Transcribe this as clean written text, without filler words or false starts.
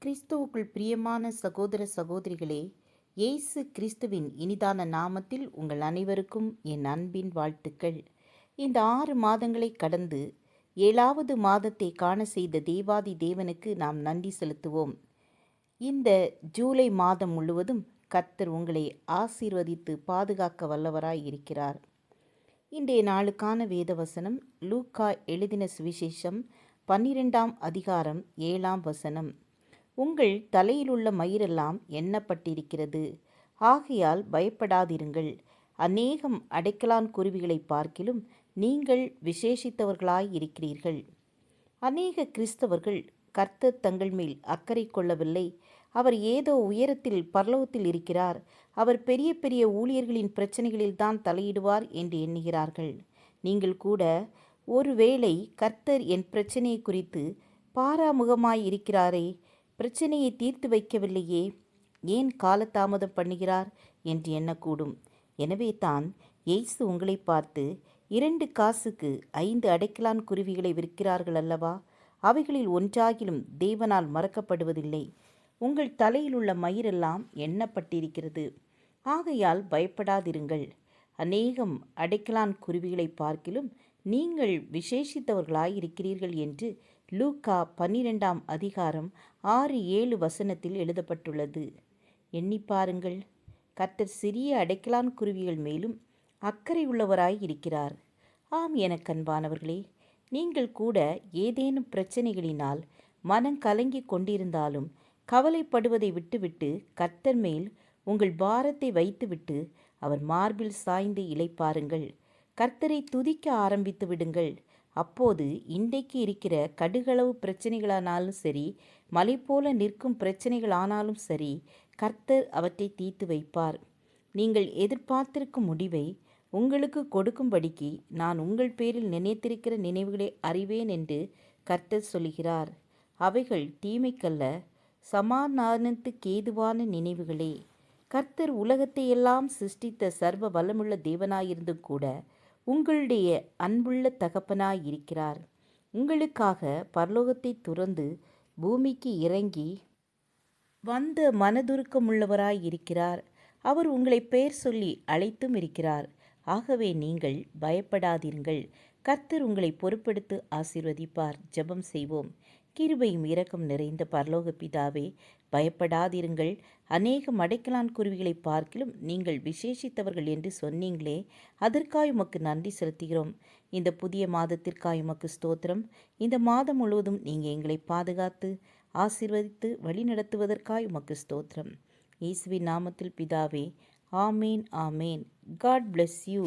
கிறிஸ்துவுக்குள் பிரியமான சகோதர சகோதரிகளே, இயேசு கிறிஸ்துவின் இனிதான நாமத்தில் உங்கள் அனைவருக்கும் என் அன்பின் வாழ்த்துக்கள். இந்த 6 மாதங்களை கடந்து 7வது மாதத்தை காண செய்த தேவாதி தேவனுக்கு நாம் நன்றி செலுத்துவோம். இந்த ஜூலை மாதம் முழுவதும் கர்த்தர் உங்களை ஆசீர்வதித்து பாதுகாக்க வல்லவராய் இருக்கிறார். இன்றைய நாளுக்கான வேத வசனம் லூக்கா எழுதின சுவிசேஷம் 12ஆம் அதிகாரம் 7ஆம் வசனம். உங்கள் தலையிலுள்ள மயிரெல்லாம் எண்ணப்பட்டிருக்கிறது, ஆகையால் பயப்படாதிருங்கள். அநேகம் அடைக்கலான் குருவிகளை பார்க்கிலும் நீங்கள் விசேஷித்தவர்களாயிருக்கிறீர்கள். அநேக கிறிஸ்தவர்கள் கர்த்தர் தங்கள் மேல் அக்கறை கொள்ளவில்லை. அவர் ஏதோ உயரத்தில் பரலோகத்தில் இருக்கிறார், அவர் பெரிய பெரிய ஊழியர்களின் பிரச்சனைகளில்தான் தலையிடுவார் என்று எண்ணுகிறார்கள். நீங்கள் கூட ஒருவேளை கர்த்தர் என் பிரச்சனையை குறித்து பாராமுகமாய் இருக்கிறாரே, பிரச்சனையை தீர்த்து வைக்கவில்லையே, ஏன் காலதாமதம் பண்ணுகிறார் என்று எண்ணக்கூடும். எனவே தான் இயேசு உங்களை பார்த்து 2 காசுக்கு 5 அடைக்கலான் குருவிகளை விற்கிறார்கள் அல்லவா, அவைகளில் ஒன்றாகிலும் தேவனால் மறக்கப்படுவதில்லை. உங்கள் தலையில் உள்ள மயிரெல்லாம் எண்ணப்பட்டிருக்கிறது, ஆகையால் பயப்படாதிருங்கள். அநேகம் அடைக்கலான் குருவிகளை பார்க்கிலும் நீங்கள் விசேஷித்தவர்களாயிருக்கிறீர்கள் என்று லூக்கா 12ஆம் அதிகாரம் 6-7 வசனத்தில் எழுதப்பட்டுள்ளது. எண்ணி பாருங்கள், கர்த்தர் சிறிய அடைக்கலான் குருவிகள் மேலும் அக்கறை உள்ளவராய் இருக்கிறார். ஆம், எனக்கன்பானவர்களே, நீங்கள் கூட ஏதேனும் பிரச்சனைகளினால் மனம் கலங்கி கொண்டிருந்தாலும் கவலைப்படுவதை விட்டுவிட்டு கர்த்தர் மேல் உங்கள் பாரத்தை வைத்துவிட்டு அவர் மார்பில் சாய்ந்து இளைப்பாருங்கள். கர்த்தரை துதிக்க ஆரம்பித்து விடுங்கள். அப்போது இன்றைக்கு இருக்கிற கடுகளவு பிரச்சனைகளானாலும் சரி, மலை போல நிற்கும் பிரச்சனைகளானாலும் சரி, கர்த்தர் அவற்றை தீர்த்து வைப்பார். நீங்கள் எதிர்பார்த்திருக்கும் முடிவை உங்களுக்கு கொடுக்கும்படிக்கு நான் உங்கள் பேரில் நினைத்திருக்கிற நினைவுகளை அறிவேன் என்று கர்த்தர் சொல்கிறார். அவைகள் தீமைக்கல்ல, சமாதானத்துக்கேதுவான நினைவுகளே. கர்த்தர் உலகத்தை எல்லாம் சிருஷ்டித்த சர்வ வல்லமுள்ள தேவனாயிருந்தும் கூட உங்களுடைய அன்புள்ள தகப்பனாயிருக்கிறார். உங்களுக்காக பரலோகத்தை துறந்து பூமிக்கு இறங்கி வந்த மனதுருக்கமுள்ளவராயிருக்கிறார். அவர் உங்களை பெயர் சொல்லி அழைத்தும் இருக்கிறார். ஆகவே நீங்கள் பயப்படாதீர்கள். கர்த்தர் உங்களை பொறுப்பெடுத்து ஆசீர்வதிப்பார். ஜெபம் செய்வோம். கிருபையும் இரக்கம் நிறைந்த பரலோக பிதாவே, பயப்படாதிருங்கள். அநேக அடைக்கலான் குருவிகளை பார்க்கிலும் நீங்கள் விசேஷித்தவர்கள் என்று சொன்னீங்களே, அதற்காய் உமக்கு நன்றி செலுத்துகிறோம். இந்த புதிய மாதத்திற்காய் உமக்கு ஸ்தோத்திரம். இந்த மாதம் முழுவதும் நீங்கள் எங்களை பாதுகாத்து ஆசீர்வதித்து வழி நடத்துவதற்காய் உமக்கு ஸ்தோத்திரம். இயேசுவின் நாமத்தில் பிதாவே, ஆமேன் ஆமேன். God bless you.